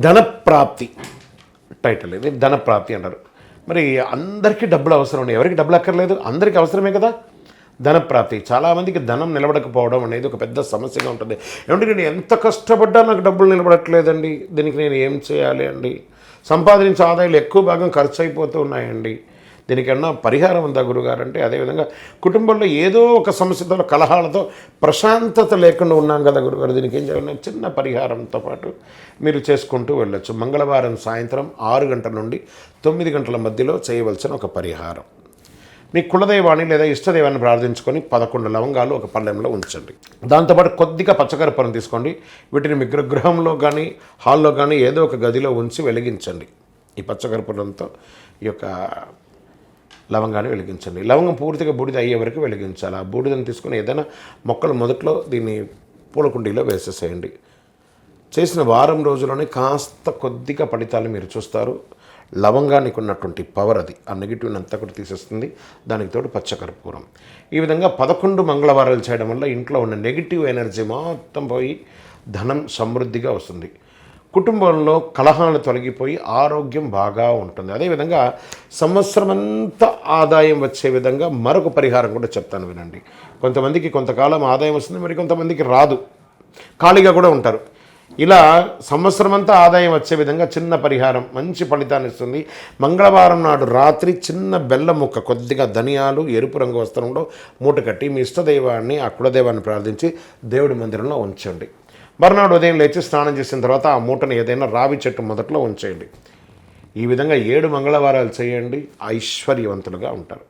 ధనప్రాప్తి టైటిల్ ఇది, ధనప్రాప్తి అంటారు. మరి అందరికీ డబ్బులు అవసరం ఉంది, ఎవరికి డబ్బులు అక్కర్లేదు, అందరికీ అవసరమే కదా ధనప్రాప్తి. చాలామందికి ధనం నిలబడకపోవడం అనేది ఒక పెద్ద సమస్యగా ఉంటుంది. ఏమంటే నేను ఎంత కష్టపడ్డా నాకు డబ్బులు నిలబడట్లేదండి, దీనికి నేను ఏం చేయాలి అండి, సంపాదించే ఆదాయాలు ఎక్కువ భాగం ఖర్చు అయిపోతూ ఉన్నాయండి, దీనికి ఏమన్నా పరిహారం ఉందా గురుగారు అంటే, అదేవిధంగా కుటుంబంలో ఏదో ఒక సమస్యతో కలహాలతో ప్రశాంతత లేకుండా ఉన్నాం కదా గురుగారు, దీనికి ఏం చేయాలన్నా చిన్న పరిహారంతో పాటు మీరు చేసుకుంటూ వెళ్ళొచ్చు. మంగళవారం సాయంత్రం 6 గంటల నుండి 9 గంటల మధ్యలో చేయవలసిన ఒక పరిహారం. మీ కులదైవాన్ని లేదా ఇష్టదైవాన్ని ప్రార్థించుకొని 11 లవంగాలు ఒక పళ్ళెంలో ఉంచండి. దాంతోపాటు కొద్దిగా పచ్చకర్పూరం తీసుకోండి. వీటిని మీ గృహంలో కానీ హాల్లో కానీ ఏదో ఒక గదిలో ఉంచి వెలిగించండి. ఈ పచ్చకర్పూరంతో ఈ యొక్క లవంగాన్ని వెలిగించండి. లవంగం పూర్తిగా బూడిద అయ్యే వరకు వెలిగించాలి. ఆ బూడిదని తీసుకొని ఏదైనా మొక్కలు మొదట్లో దీన్ని పూలకుండీలో వేసేసేయండి. చేసిన వారం రోజుల్లోనే కాస్త కొద్దిగా ఫలితాలు మీరు చూస్తారు. లవంగానికి ఉన్నటువంటి పవర్ అది, ఆ నెగిటివ్ని అంతా కూడా తీసేస్తుంది. దానికి తోడు పచ్చకర్పూరం. ఈ విధంగా 11 మంగళవారాలు చేయడం వల్ల ఇంట్లో ఉన్న నెగిటివ్ ఎనర్జీ మొత్తం పోయి ధనం సమృద్ధిగా వస్తుంది. కుటుంబంలో కలహాలు తొలగిపోయి ఆరోగ్యం బాగా ఉంటుంది. అదేవిధంగా సంవత్సరం అంతా ఆదాయం వచ్చే విధంగా మరొక పరిహారం కూడా చెప్తాను వినండి. కొంతమందికి కొంతకాలం ఆదాయం వస్తుంది, మరి కొంతమందికి రాదు, ఖాళీగా కూడా ఉంటారు. ఇలా సంవత్సరం అంతా ఆదాయం వచ్చే విధంగా చిన్న పరిహారం మంచి ఫలితాన్ని ఇస్తుంది. మంగళవారం నాడు రాత్రి చిన్న బెల్లం ముక్క, కొద్దిగా ధనియాలు, ఎరుపు రంగు వస్త్రంలో మూట కట్టి మీ ఇష్టదైవాన్ని, ఆ కులదైవాన్ని ప్రార్థించి దేవుడి మందిరంలో ఉంచండి. మరునాడు ఉదయం లేచి స్నానం చేసిన తర్వాత ఆ మూటను ఏదైనా రావి చెట్టు మొదట్లో ఉంచేయండి. ఈ విధంగా 7 మంగళవారాలు చేయండి, ఐశ్వర్యవంతులుగా ఉంటారు.